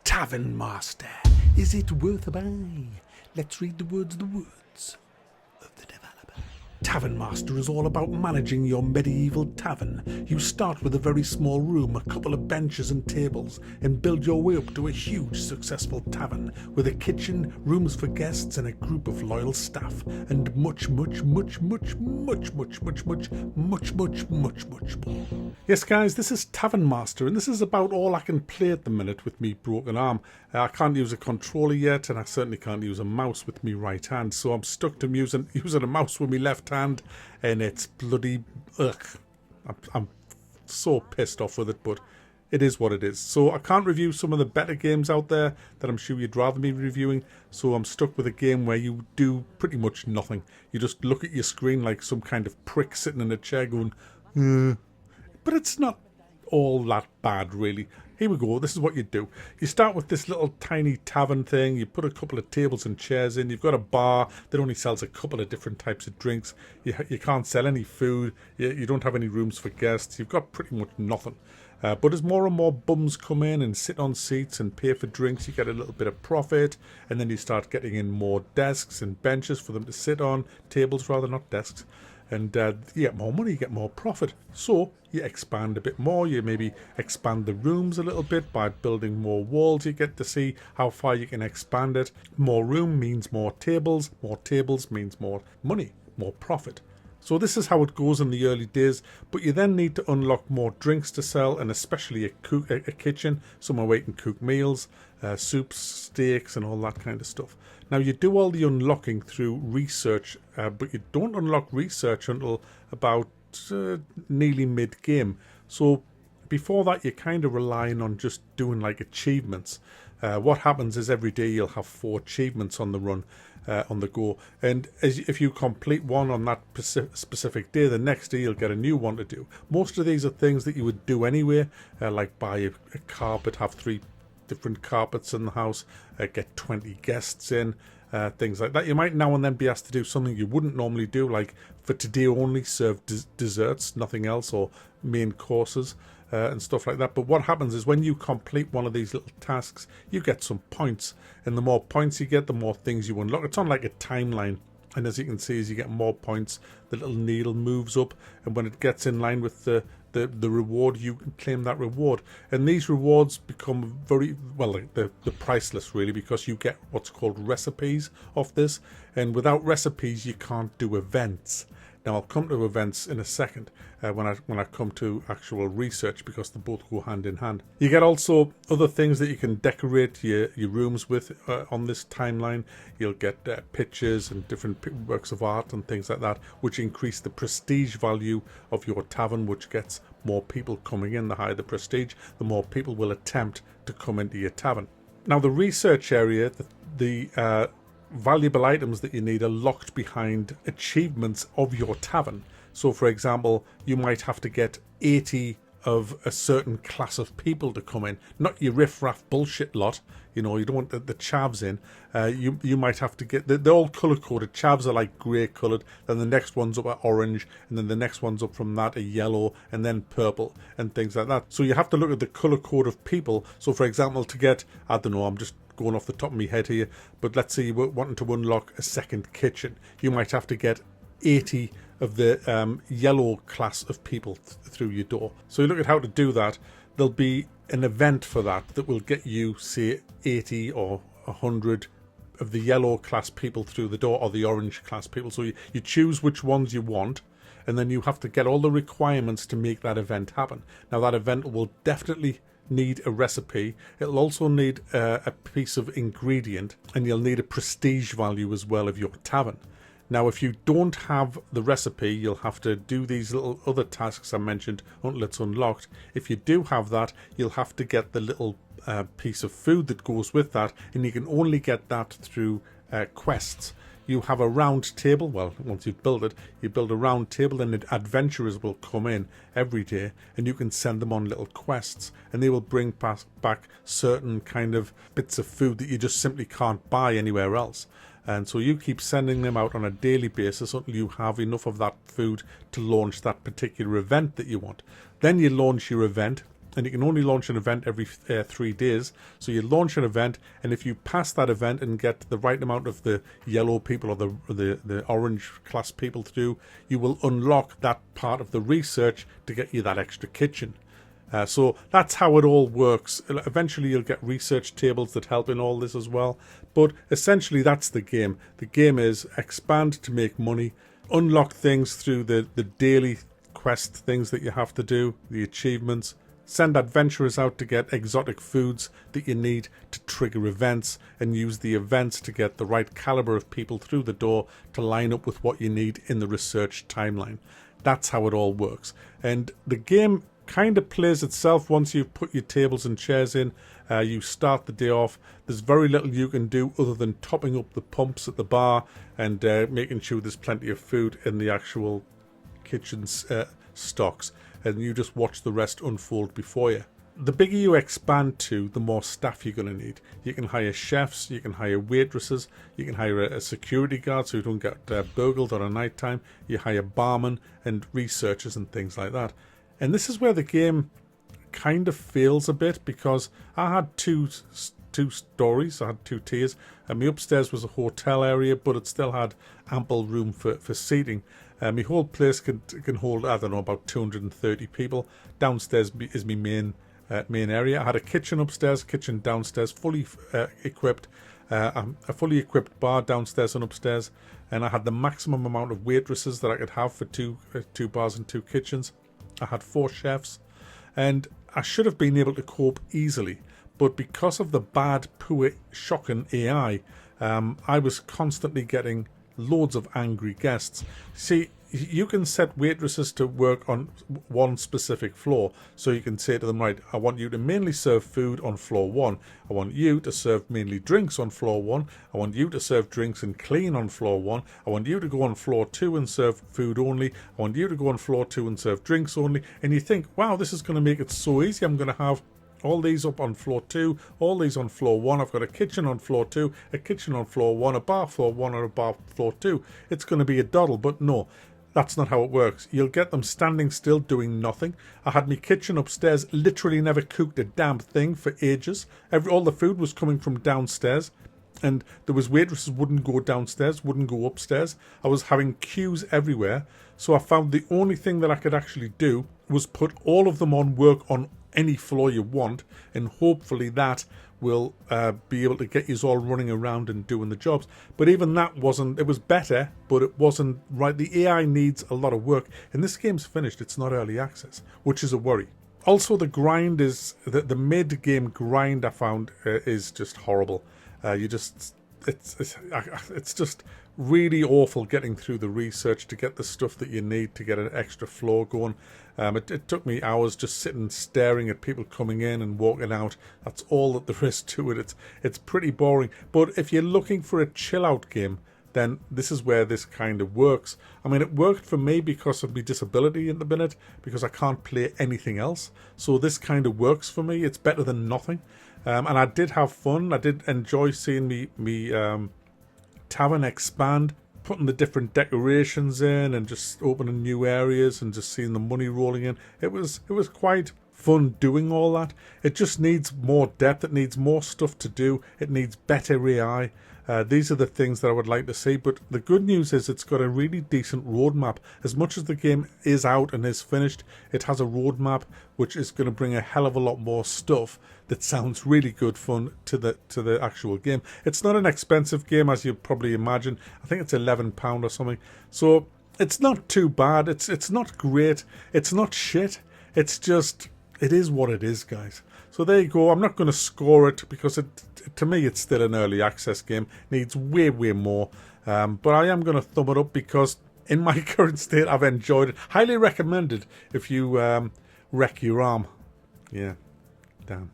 Tavern Master, is it Worthabuy? Let's read the words of the developer. Tavern Master is all about managing your medieval tavern. You start with a very small room, a couple of benches and tables, and build your way up to a huge successful tavern with a kitchen, rooms for guests, and a group of loyal staff, and much more. Yes, guys, this is Tavern Master, and this is about all I can play at the minute with me broken arm. I can't use a controller yet, and I certainly can't use a mouse with me right hand, so I'm stuck to using a mouse with my left hand, and it's bloody ugh. I'm so pissed off with it, but it is what it is. So I can't review some of the better games out there that I'm sure you'd rather me reviewing, so I'm stuck with a game where you do pretty much nothing. You just look at your screen like some kind of prick sitting in a chair going, But it's not all that bad, really. Here we go. This is what you do. You start with this little tiny tavern thing. You put a couple of tables and chairs in. You've got a bar that only sells a couple of different types of drinks. You can't sell any food. You don't have any rooms for guests. You've got pretty much nothing. But as more and more bums come in and sit on seats and pay for drinks, you get a little bit of profit. And then you start getting in more desks and benches for them to sit on. Tables, rather, not desks. And you get more money, you get more profit. So you expand a bit more. You maybe expand the rooms a little bit by building more walls. You get to see how far you can expand it. More room means more tables. More tables means more money, more profit. So this is how it goes in the early days, but you then need to unlock more drinks to sell, and especially a kitchen, somewhere where you can cook meals, soups, steaks, and all that kind of stuff. Now, you do all the unlocking through research, but you don't unlock research until about nearly mid-game. So before that, you're kind of relying on just doing like achievements. What happens is every day you'll have 4 achievements on the run, on the go, and if you complete one on that specific day, the next day you'll get a new one to do. Most of these are things that you would do anyway, like buy a carpet, have 3 different carpets in the house, get 20 guests in, things like that. You might now and then be asked to do something you wouldn't normally do, like for today only serve desserts, nothing else, or main courses. And stuff like that. But what happens is when you complete one of these little tasks, you get some points, and the more points you get, the more things you unlock. It's on like a timeline, and as you can see, as you get more points, the little needle moves up, and when it gets in line with the reward, you can claim that reward. And these rewards become very, well, like they're priceless, really, because you get what's called recipes off this, and without recipes you can't do events. Now, I'll come to events in a second when I come to actual research, because they both go hand in hand. You get also other things that you can decorate your rooms with on this timeline. You'll get pictures and different works of art and things like that, which increase the prestige value of your tavern, which gets more people coming in. The higher the prestige, the more people will attempt to come into your tavern. Now, the research area, the valuable items that you need are locked behind achievements of your tavern. So, for example, you might have to get 80 of a certain class of people to come in, not your riff-raff bullshit lot. You know, you don't want the chavs in. You might have to get, they're all colour-coded. Chavs are like grey coloured, then the next one's up are orange, and then the next one's up from that are yellow, and then purple, and things like that. So you have to look at the colour code of people. So, for example, to get, I don't know, I'm just going off the top of my head here, but let's say you're wanting to unlock a second kitchen. You might have to get 80 of the yellow class of people through your door. So you look at how to do that. There'll be an event for that will get you, say, 80 or 100 of the yellow class people through the door, or the orange class people. So you choose which ones you want, and then you have to get all the requirements to make that event happen. Now, that event will definitely need a recipe. It'll also need a piece of ingredient, and you'll need a prestige value as well of your tavern. Now, if you don't have the recipe, you'll have to do these little other tasks I mentioned until it's unlocked. If you do have that, you'll have to get the little piece of food that goes with that, and you can only get that through quests. You have a round table. Well, once you've built it, you build a round table, and adventurers will come in every day, and you can send them on little quests, and they will bring back certain kind of bits of food that you just simply can't buy anywhere else. And so you keep sending them out on a daily basis until you have enough of that food to launch that particular event that you want. Then you launch your event, and you can only launch an event every 3 days. So you launch an event, and if you pass that event and get the right amount of the yellow people or the orange class people to do, you will unlock that part of the research to get you that extra kitchen. So that's how it all works. Eventually you'll get research tables that help in all this as well. But essentially that's the game. The game is expand to make money, unlock things through the daily quest things that you have to do, the achievements, send adventurers out to get exotic foods that you need to trigger events, and use the events to get the right caliber of people through the door to line up with what you need in the research timeline. That's how it all works. And the game kind of plays itself once you've put your tables and chairs in. You start the day off. There's very little you can do other than topping up the pumps at the bar and making sure there's plenty of food in the actual kitchen's stocks, and you just watch the rest unfold before you. The bigger you expand to, the more staff you're going to need. You can hire chefs, you can hire waitresses, you can hire a security guard so you don't get burgled on a night time. You hire barmen and researchers and things like that. And this is where the game kind of fails a bit, because I had two stories, I had 2 tiers, and my upstairs was a hotel area, but it still had ample room for seating. My whole place can hold, I don't know, about 230 people. Downstairs is my main area. I had a kitchen upstairs, kitchen downstairs, fully equipped, a fully equipped bar downstairs and upstairs, and I had the maximum amount of waitresses that I could have for two bars and 2 kitchens. I had 4 chefs, and I should have been able to cope easily, but because of the bad, poor, shocking AI, I was constantly getting loads of angry guests. See, you can set waitresses to work on one specific floor, so you can say to them, right, I want you to mainly serve food on floor 1, I want you to serve mainly drinks on floor 1, I want you to serve drinks and clean on floor 1, I want you to go on floor 2 and serve food only, I want you to go on floor 2 and serve drinks only. And you think, wow, this is going to make it so easy. I'm going to have all these up on floor 2, all these on floor 1. I've got a kitchen on floor 2, a kitchen on floor 1, a bar floor 1, and a bar floor 2. It's going to be a doddle, but no, that's not how it works. You'll get them standing still doing nothing. I had my kitchen upstairs, literally never cooked a damn thing for ages. All the food was coming from downstairs, and there was waitresses wouldn't go downstairs, wouldn't go upstairs. I was having queues everywhere, so I found the only thing that I could actually do was put all of them on work on any floor you want, and hopefully that will be able to get you all running around and doing the jobs. But even that wasn't, it was better, but it wasn't right. The AI needs a lot of work, and this game's finished. It's not early access, which is a worry. Also, the grind is, the mid-game grind I found is just horrible. It's just really awful getting through the research to get the stuff that you need to get an extra floor going. It took me hours just sitting staring at people coming in and walking out. That's all that there is to it. It's pretty boring. But if you're looking for a chill out game, then this is where this kind of works. I mean, it worked for me because of my disability in the minute, because I can't play anything else. So this kind of works for me. It's better than nothing. And I did have fun. I did enjoy seeing me tavern expand, putting the different decorations in and just opening new areas and just seeing the money rolling in. It was quite fun doing all that. It just needs more depth. It needs more stuff to do. It needs better AI. These are the things that I would like to see. But the good news is it's got a really decent roadmap. As much as the game is out and is finished, it has a roadmap which is going to bring a hell of a lot more stuff that sounds really good fun to the actual game. It's not an expensive game, as you probably imagine. I think it's £11 or something. So it's not too bad. It's not great. It's not shit. It's just, it is what it is, guys. So there you go. I'm not going to score it because to me it's still an early access game. Needs way more. But I am going to thumb it up because in my current state I've enjoyed it. Highly recommended if you wreck your arm. Yeah, damn.